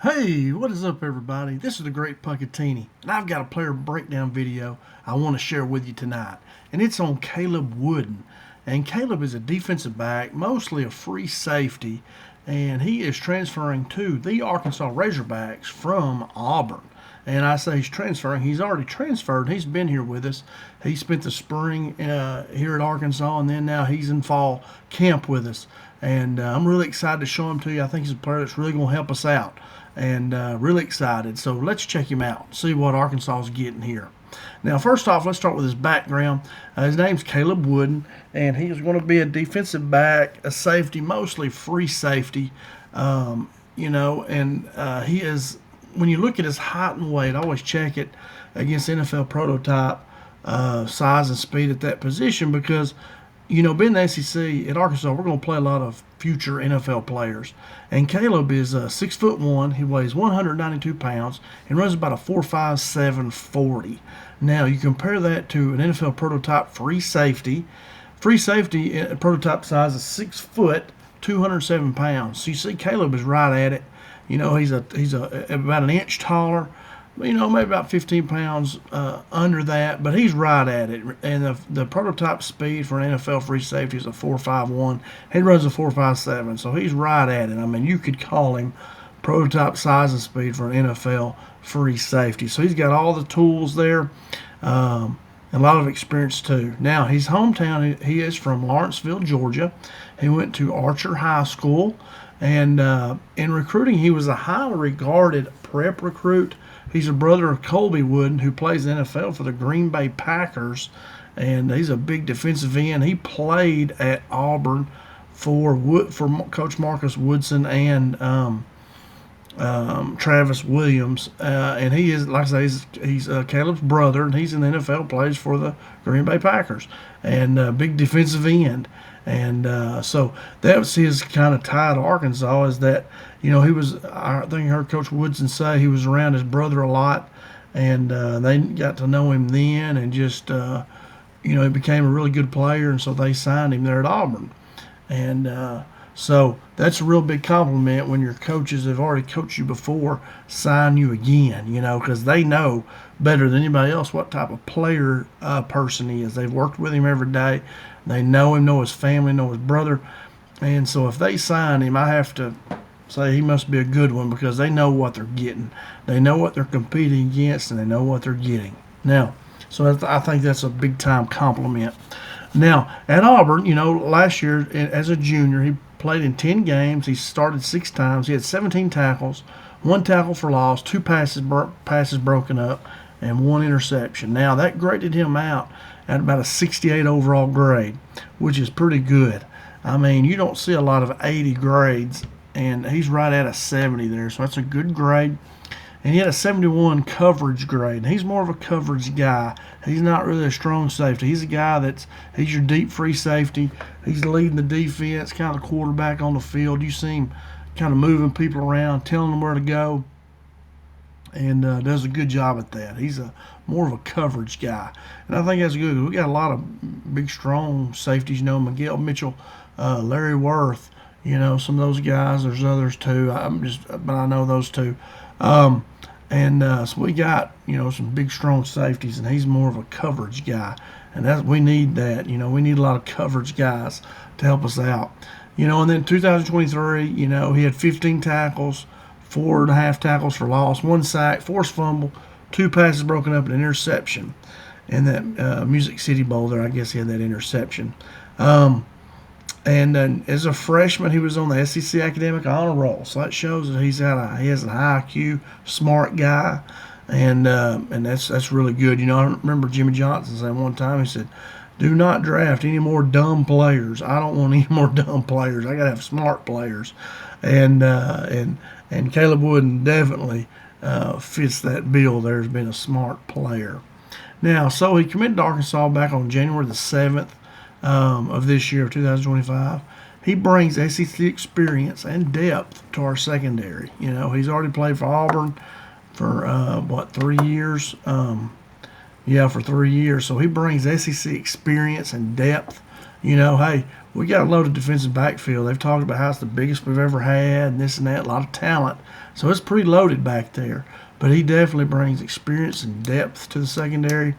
Hey, what is up, everybody? This is the Great Puckettini, and I've got a player breakdown video I want to share with you tonight. And it's on Caleb Wooden. And Caleb is a defensive back, mostly a free safety, and he is transferring to the Arkansas Razorbacks from Auburn. And I say he's transferring. He's already transferred. He's been here with us. He spent the spring here at Arkansas, and then now he's in fall camp with us. And I'm really excited to show him to you. I think he's a player that's really going to help us out. And really excited. So let's check him out, see what Arkansas is getting here. Now, first off, let's start with his background. His name's Caleb Wooden, and he is going to be a defensive back, a safety, mostly free safety. He is, when you look at his height and weight, I always check it against NFL prototype size and speed at that position because being the SEC at Arkansas, we're going to play a lot of future NFL players. And Caleb is 6'1". He weighs 192 pounds and runs about a 4.57 40. Now you compare that to an NFL prototype free safety. Free safety prototype size is 6 foot, 207 pounds. So you see, Caleb is right at it. He's about an inch taller. Maybe about 15 pounds under that, but he's right at it. And the prototype speed for an NFL free safety is a 4.51. He runs a 4.57, so he's right at it. I mean, you could call him prototype size and speed for an NFL free safety. So he's got all the tools there, a lot of experience too. Now, his hometown, he is from Lawrenceville, Georgia. He went to Archer High School, and in recruiting, he was a highly regarded prep recruit. He's a brother of Colby Wooden, who plays in the NFL for the Green Bay Packers, and he's a big defensive end. He played at Auburn for Coach Marcus Woodson and Travis Williams, and he is, like I say, he's Caleb's brother, and he's in the NFL, plays for the Green Bay Packers, and big defensive end. And so that was his kind of tie to Arkansas, is that he was, I think I heard Coach Woodson say he was around his brother a lot, and they got to know him then, and just he became a really good player, and so they signed him there at Auburn. And so that's a real big compliment when your coaches have already coached you before sign you again, because they know better than anybody else what type of player person he is. They've worked with him every day. They know him, know his family, know his brother. And so if they sign him, I have to say he must be a good one, because they know what they're getting. They know what they're competing against, and they know what they're getting. Now, so I think that's a big-time compliment. Now, at Auburn, last year as a junior, he played in 10 games. He started 6 times. He had 17 tackles, 1 tackle for loss, 2 passes broken up, and 1 interception. Now, that graded him out at about a 68 overall grade, which is pretty good. I mean, you don't see a lot of 80 grades, and he's right at a 70 there, so that's a good grade. And he had a 71 coverage grade. He's more of a coverage guy. He's not really a strong safety. He's a guy he's your deep free safety. He's leading the defense, kind of the quarterback on the field. You see him kind of moving people around, telling them where to go, and does a good job at that. He's more of a coverage guy, and I think that's good. We got a lot of big, strong safeties. Miguel Mitchell, Larry Worth. Some of those guys. There's others too. But I know those two. So we got some big, strong safeties, and he's more of a coverage guy, and we need that. We need a lot of coverage guys to help us out. And then 2023, he had 15 tackles, 4.5 tackles for loss, 1 sack, forced fumble, 2 passes broken up, and an interception. And that Music City Bowl there, I guess he had that interception. And then as a freshman, he was on the SEC Academic Honor Roll, so that shows that he has a high IQ, smart guy, and that's really good. I remember Jimmy Johnson saying one time, he said, "Do not draft any more dumb players. I don't want any more dumb players. I got to have smart players," and Caleb Wooden definitely fits that bill there as being a smart player. Now, so he committed to Arkansas back on January the 7th. Of this year, of 2025. He brings SEC experience and depth to our secondary. He's already played for Auburn for 3 years? For 3 years. So he brings SEC experience and depth Hey, we got a loaded defensive backfield. They've talked about how it's the biggest we've ever had, and this and that, a lot of talent. So it's pretty loaded back there. But he definitely brings experience and depth to the secondary.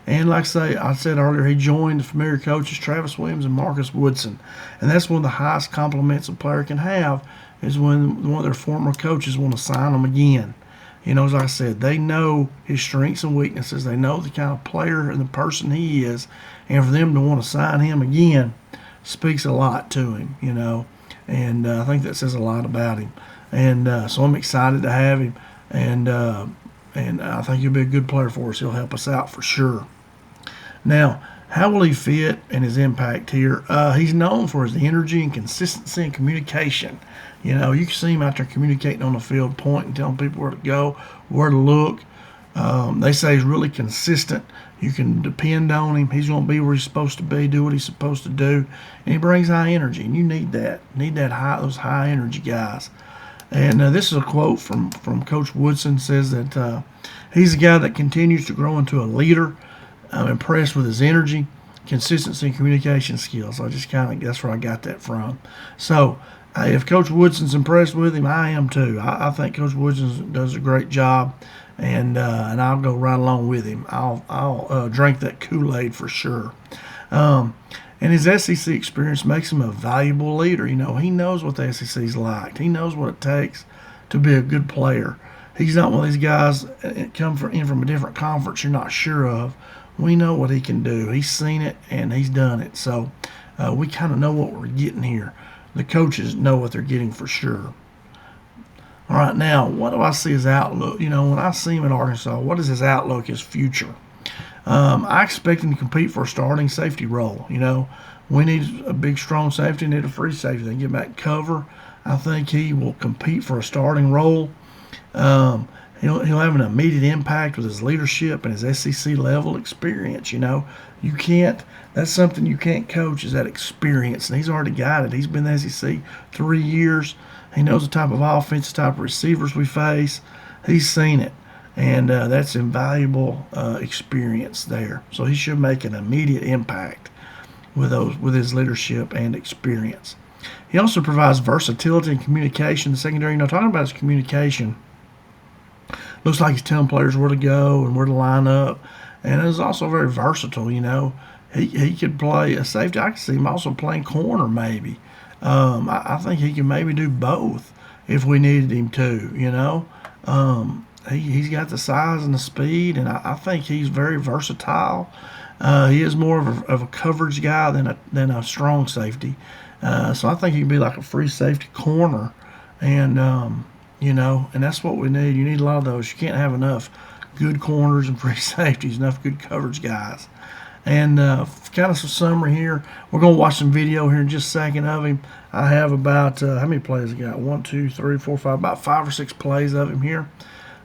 And like I said earlier, he joined the familiar coaches Travis Williams and Marcus Woodson. And that's one of the highest compliments a player can have is when one of their former coaches want to sign them again. As I said, they know his strengths and weaknesses. They know the kind of player and the person he is. And for them to want to sign him again speaks a lot to him. And I think that says a lot about him. And so I'm excited to have him. And I think he'll be a good player for us. He'll help us out for sure. Now, how will he fit and his impact here? He's known for his energy and consistency and communication. You can see him out there communicating on the field, pointing, telling people where to go, where to look. They say he's really consistent. You can depend on him. He's going to be where he's supposed to be, do what he's supposed to do, and he brings high energy. And you need that. Those high energy guys. And this is a quote from Coach Woodson. Says that he's a guy that continues to grow into a leader. I'm impressed with his energy, consistency, and communication skills. That's where I got that from. So if Coach Woodson's impressed with him, I am too. I think Coach Woodson does a great job, and I'll go right along with him. I'll drink that Kool-Aid for sure. And his SEC experience makes him a valuable leader. He knows what the SEC's like. He knows what it takes to be a good player. He's not one of these guys that come in from a different conference you're not sure of. We know what he can do. He's seen it, and he's done it. So we kind of know what we're getting here. The coaches know what they're getting for sure. All right, now, what do I see his outlook? When I see him at Arkansas, what is his outlook, his future? I expect him to compete for a starting safety role. We need a big, strong safety, need a free safety. They get back cover. I think he will compete for a starting role. He'll have an immediate impact with his leadership and his SEC level experience. That's something you can't coach, is that experience. And he's already got it. He's been in the SEC 3 years. He knows the type of offense, the type of receivers we face. He's seen it. And that's invaluable experience there. So he should make an immediate impact with his leadership and experience. He also provides versatility and communication in the secondary. Talking about his communication, looks like he's telling players where to go and where to line up. And is also very versatile. He could play a safety. I could see him also playing corner maybe. I think he can maybe do both if we needed him to. He's got the size and the speed, and I think he's very versatile. He is more of a coverage guy than a strong safety. So I think he can be like a free safety corner, and and that's what we need. You need a lot of those. You can't have enough good corners and free safeties, enough good coverage guys. And kind of some summary here. We're going to watch some video here in just a second of him. I have about, how many plays I got? 1, 2, 3, 4, 5, about 5 or 6 plays of him here.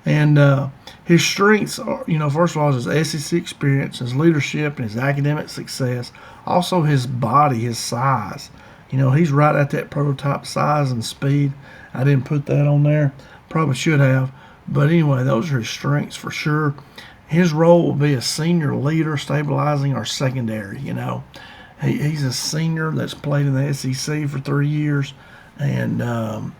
And his strengths are, first of all, his SEC experience, his leadership, and his academic success. Also his body, his size. He's right at that prototype size and speed. I didn't put that on there. Probably should have. But anyway, those are his strengths for sure. His role will be a senior leader stabilizing our secondary. He's a senior that's played in the SEC for 3 years, and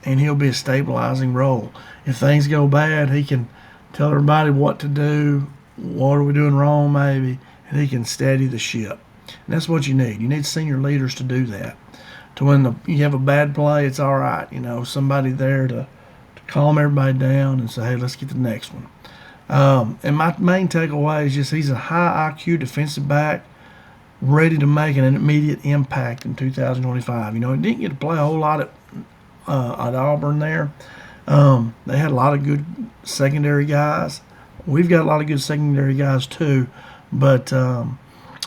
he'll be a stabilizing role. If things go bad, he can tell everybody what to do, what are we doing wrong maybe, and he can steady the ship. And that's what you need. You need senior leaders to do that. To when you have a bad play, it's all right. Somebody there to calm everybody down and say, hey, let's get the next one. And my main takeaway is just he's a high IQ defensive back, ready to make an immediate impact in 2025. He didn't get to play a whole lot at Auburn there. They had a lot of good secondary guys. We've got a lot of good secondary guys too, but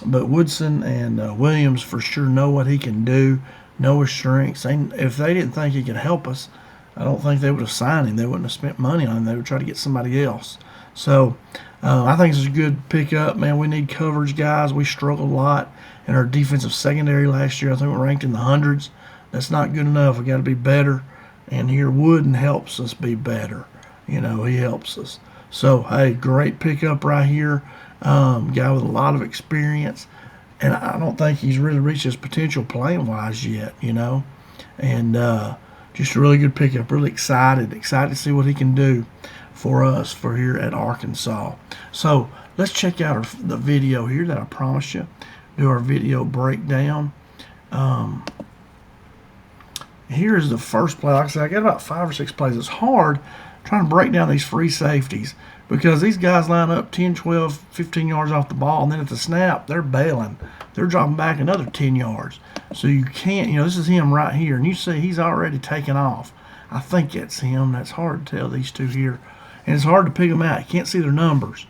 Woodson and Williams for sure know what he can do, know his strengths. If they didn't think he could help us, I don't think they would have signed him. They wouldn't have spent money on him. They would try to get somebody else. So I think it's a good pickup, man. We need coverage guys. We struggled a lot in our defensive secondary last year. I think we ranked in the hundreds. That's not good enough. We got to be better. And here Wooden helps us be better. He helps us. So, hey, great pickup right here. Guy with a lot of experience. and I don't think he's really reached his potential playing wise yet, you know. And just a really good pickup. Really excited to see what he can do for us for here at Arkansas. So let's check out the video here that I promised you. Do our video breakdown. Here's the first play. Like I said, I got about 5 or 6 plays. It's hard trying to break down these free safeties because these guys line up 10, 12, 15 yards off the ball, and then at the snap, they're bailing. They're dropping back another 10 yards. So you can't, this is him right here, and you see he's already taken off. I think that's him. That's hard to tell, these two here. And it's hard to pick them out. You can't see their numbers.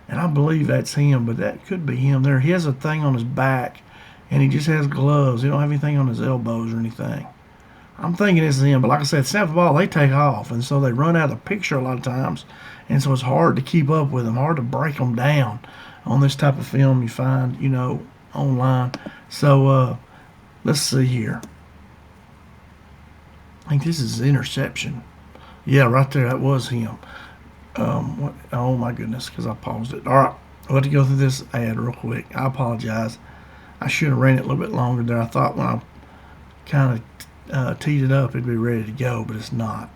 And I believe that's him, but that could be him there. He has a thing on his back, and he just has gloves. He don't have anything on his elbows or anything. I'm thinking this is him, but like I said, snap the ball, they take off, and so they run out of the picture a lot of times, and so it's hard to keep up with them, hard to break them down on this type of film you find, online. So let's see here. I think this is interception. Yeah, right there, that was him. Oh my goodness, because I paused it. All right, I'll have to go through this ad real quick. I apologize. I should have ran it a little bit longer there. I thought when I kind of teed it up, it'd be ready to go, but it's not.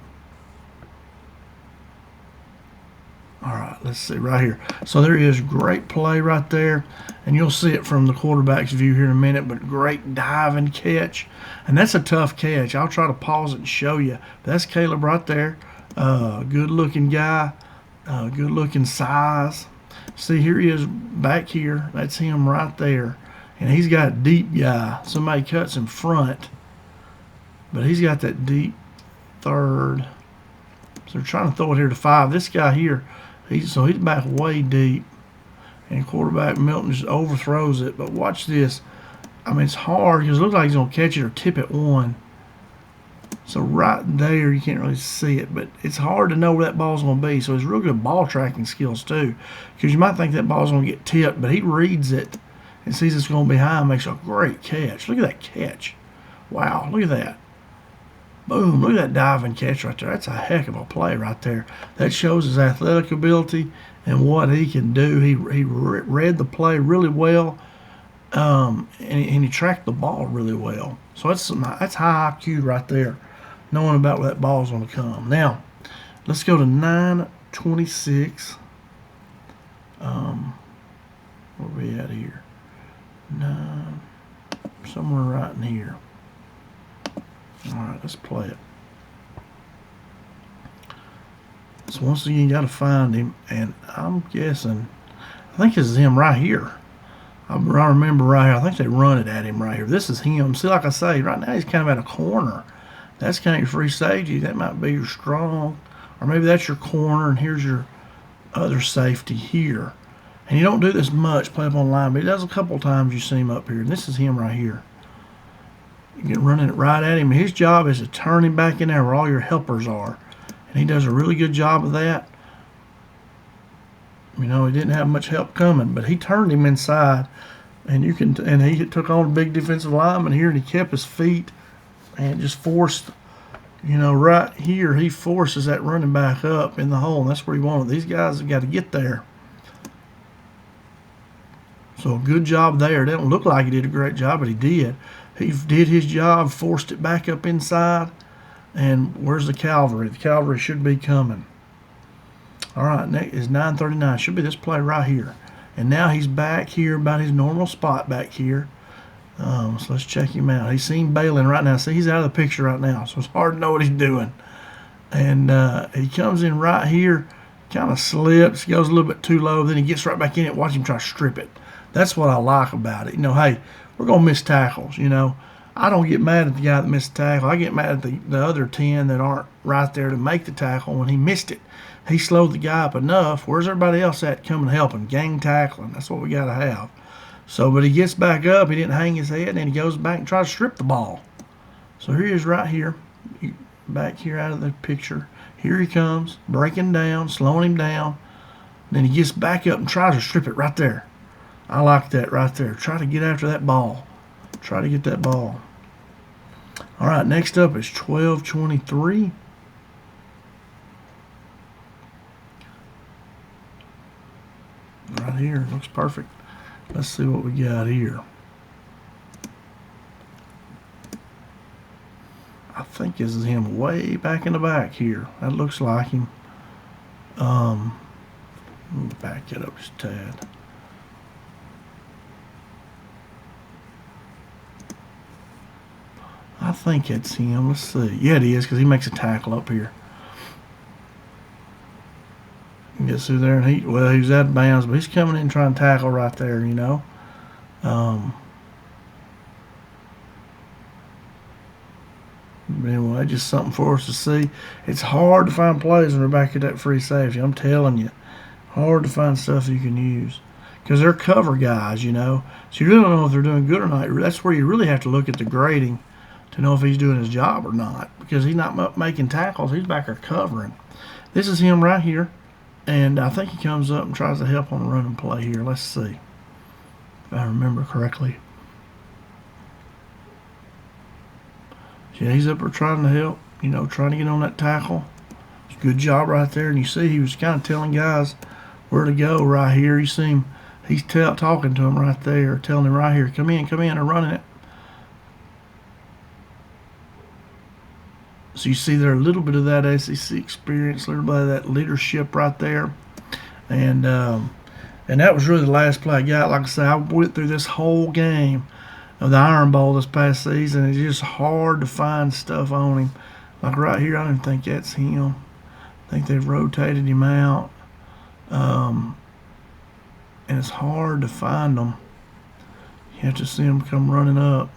All right, let's see right here. So there is great play right there, and you'll see it from the quarterback's view here in a minute, but great dive and catch. And that's a tough catch. I'll try to pause it and show you. That's Caleb right there. Good-looking guy, good-looking size. See, here he is back here. That's him right there. And he's got a deep guy. Somebody cuts in front, but he's got that deep third. So they're trying to throw it here to 5. This guy here, he's back way deep. And quarterback Milton just overthrows it. But watch this. I mean, it's hard because it looks like he's going to catch it or tip it 1. So right there, you can't really see it, but it's hard to know where that ball's going to be. So it's real good ball tracking skills too, because you might think that ball's going to get tipped, but he reads it and sees it's going behind, makes a great catch. Look at that catch. Wow, look at that. Boom, look at that diving catch right there. That's a heck of a play right there. That shows his athletic ability and what he can do. He read the play really well, and he tracked the ball really well. So that's high IQ right there, knowing about where that ball's going to come. Now, let's go to 9:26. Where are we at here? 9, somewhere right in here. All right, let's play it. So once again, you got to find him, and I'm guessing, I think this is him right here. I remember right here. I think they run it at him right here. This is him. See, like I say, right now he's kind of at a corner. That's kind of your free safety. That might be your strong, or maybe that's your corner, and here's your other safety here. And you don't do this much, play up on line, but he does a couple times. You see him up here, and this is him right here. You get running it right at him. His job is to turn him back in there where all your helpers are, and he does a really good job of that. He didn't have much help coming, but he turned him inside, and he took on a big defensive lineman here, and he kept his feet and just forced, right here, he forces that running back up in the hole, and that's where he wanted. These guys have got to get there. So good job there. It didn't look like he did a great job, but he did. He did his job, forced it back up inside, and where's the cavalry? The cavalry should be coming. All right, next is 9:39. Should be this play right here. And now he's back here about his normal spot back here. So let's check him out. He's seen bailing right now. See, he's out of the picture right now, so it's hard to know what he's doing. And he comes in right here, kind of slips, goes a little bit too low, then he gets right back in it. Watch him try to strip it. That's what I like about it. Hey, we're going to miss tackles, I don't get mad at the guy that missed the tackle. I get mad at the other 10 that aren't right there to make the tackle when he missed it. He slowed the guy up enough. Where's everybody else at coming helping? Gang tackling. That's what we got to have. So, but he gets back up. He didn't hang his head, and then he goes back and tries to strip the ball. So here he is right here, back here out of the picture. Here he comes, breaking down, slowing him down. Then he gets back up and tries to strip it right there. I like that right there. Try to get after that ball. Try to get that ball. All right, next up is 12:23. Right here, looks perfect. Let's see what we got here. think this is him way back in the back here. That looks like him. Let me back it up just a tad. I think it's him. Let's see. Yeah, it is, because he makes a tackle up here. Gets through there, and he was out of bounds, but he's coming in trying to tackle right there, you know. But anyway, just something for us to see. It's hard to find plays when they're back at that free safety. I'm telling you, hard to find stuff you can use because they're cover guys, you know. So you really don't know if they're doing good or not. That's where you really have to look at the grading to know if he's doing his job or not, because he's not making tackles. He's back there covering. This is him right here, and I think he comes up and tries to help on the running play here. Let's see if I remember correctly. Yeah, he's up there trying to help, you know, trying to get on that tackle. It's a good job right there. And you see he was kind of telling guys where to go right here. You see him, he's talking to him right there, telling him right here, come in, they're running it. So you see there a little bit of that SEC experience, a little bit of that leadership right there. And that was really the last play I got. Like I said, I went through this whole game of the Iron Bowl this past season. It's just hard to find stuff on him. Like right here, I don't think that's him. I think they've rotated him out. And it's hard to find them. You have to see him come running up.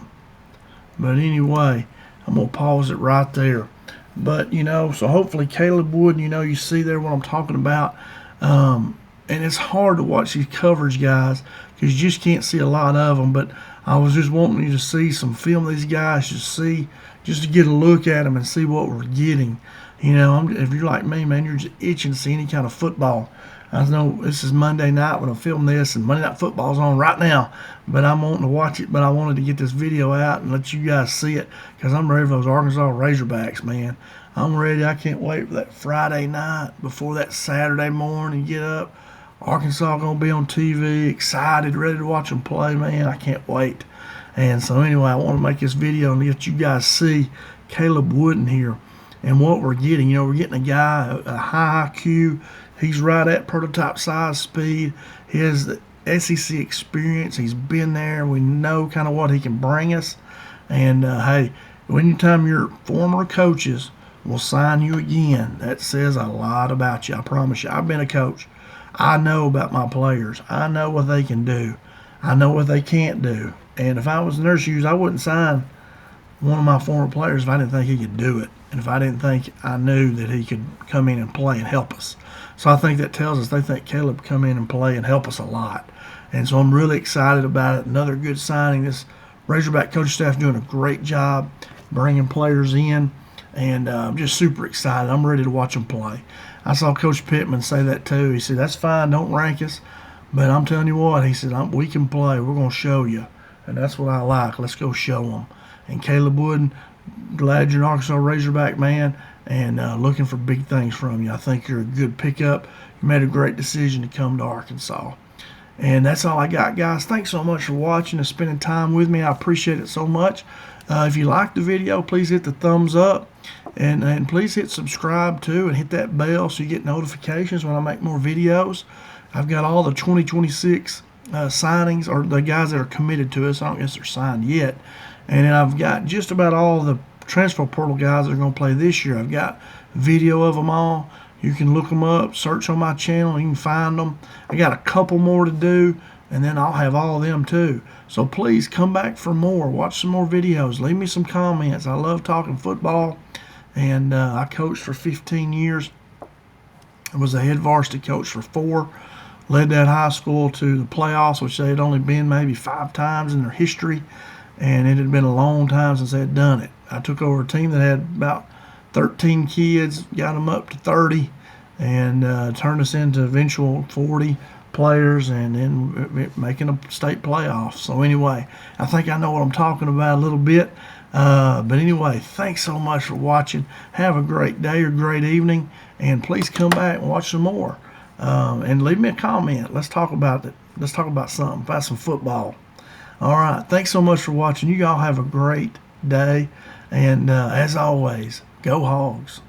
But anyway, I'm going to pause it right there. But, you know, so hopefully Caleb Wood, you know, you see there what I'm talking about. And it's hard to watch these coverage guys because you just can't see a lot of them. But I was just wanting you to see some film of these guys, just to get a look at them and see what we're getting. You know, if you're like me, man, you're just itching to see any kind of football. I know this is Monday night when I film this, and Monday Night Football's on right now. But I'm wanting to watch it, but I wanted to get this video out and let you guys see it because I'm ready for those Arkansas Razorbacks, man. I'm ready. I can't wait for that Friday night before that Saturday morning. Get up. Arkansas going to be on TV, excited, ready to watch them play, man. I can't wait. And so anyway, I want to make this video and let you guys see Caleb Wooden here and what we're getting. You know, we're getting a guy, a high IQ. He's right at prototype size speed. He has the SEC experience. He's been there. We know kind of what he can bring us. And, hey, anytime your former coaches will sign you again, that says a lot about you. I promise you. I've been a coach. I know about my players. I know what they can do. I know what they can't do. And if I was in their shoes, I wouldn't sign one of my former players if I didn't think he could do it. And if I didn't think I knew that he could come in and play and help us. So I think that tells us they think Caleb come in and play and help us a lot. And so I'm really excited about it. Another good signing. This Razorback coach staff doing a great job bringing players in. And I'm just super excited. I'm ready to watch them play. I saw Coach Pittman say that too. He said, that's fine, don't rank us. But I'm telling you what, he said, we can play. We're going to show you. And that's what I like. Let's go show them. And Caleb Wooden, glad you're an Arkansas Razorback, man, and looking for big things from you. I think you're a good pickup. You made a great decision to come to Arkansas. And that's all I got, guys. Thanks so much for watching and spending time with me. I appreciate it so much. If you liked the video, please hit the thumbs up. And please hit subscribe too and hit that bell so you get notifications when I make more videos. I've got all the 2026 signings, or the guys that are committed to us. I don't guess they're signed yet. And then I've got just about all the transfer portal guys that are going to play this year. I've got video of them all. You can look them up, search on my channel, you can find them. I got a couple more to do, and then I'll have all of them too. So please come back for more. Watch some more videos. Leave me some comments. I love talking football. And I coached for 15 years. I was a head varsity coach for 4. Led that high school to the playoffs, which they had only been maybe 5 times in their history. And it had been a long time since they had done it. I took over a team that had about 13 kids, got them up to 30, and turned us into eventual 40 players, and then making a state playoff. So anyway, I think I know what I'm talking about a little bit. But anyway, thanks so much for watching. Have a great day or great evening, and please come back and watch some more. And leave me a comment. Let's talk about it. Let's talk about something, about some football. All right. Thanks so much for watching. You all have a great day. And as always, go Hogs.